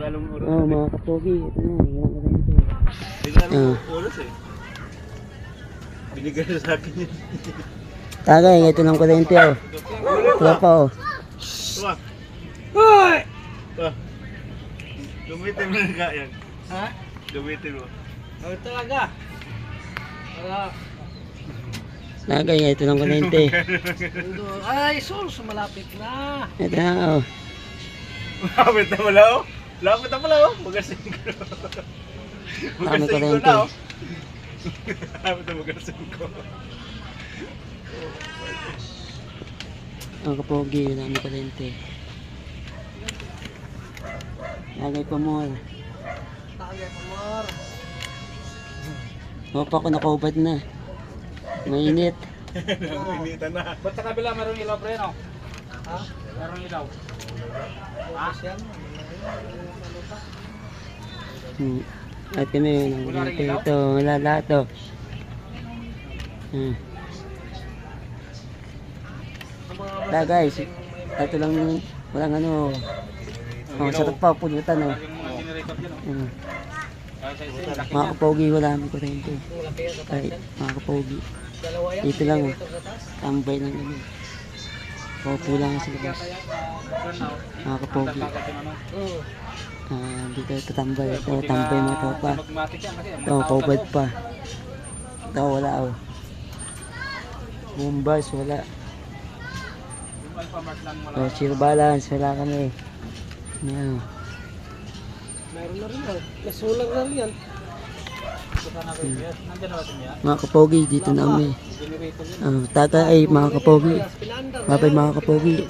Regalong oras. Oh, mga kapogi. Ito na, walang kurente. Regalong oras eh. Binigay na sa akin yun. Tagay, ito ng kurente oh. Tropa oh. Tuwa. Hoy! Gamitin mo na kaya. Ha? Gamitin mo. Oh, talaga. Tagay, ito ng kurente. Ay, sus, malapit na. Ito na oh. Lapit na pala oh. Lapit na pala oh. Magasin ko. Dami Magasin ko kurente. na oh. Lapit na magasin ko. Ang kapogi, dami kurente. Tagay pa mo. Tagay pa more. Opa ko nakubad na. Mainit. Pinitan na. Ba't sa kabila mayroong ilaw pre, no? Ha? Mayroong ilaw. Ha? At kami yun, ang kurente ito. Wala lahat oh. Wala guys, ito lang walang ano. Oh, sarap pa, pulutan oh. Mga kapogi, wala kami kurente. Ay, mga kapogi. Dito lang oh. Tambay lang naman. Opo lang sa labas. Mga kapogi. Dito ito tambay. Ito tambay mga tropa. Ito, kaubad pa. Ito wala oh. Bumbas, wala. Oh, zero balance, wala kami. Ayan. Mayroon na rin daw. Nasulag na rin yan. Mga kapogi, dito na kami. Tata ay mga kapogi. Babay mga kapogi.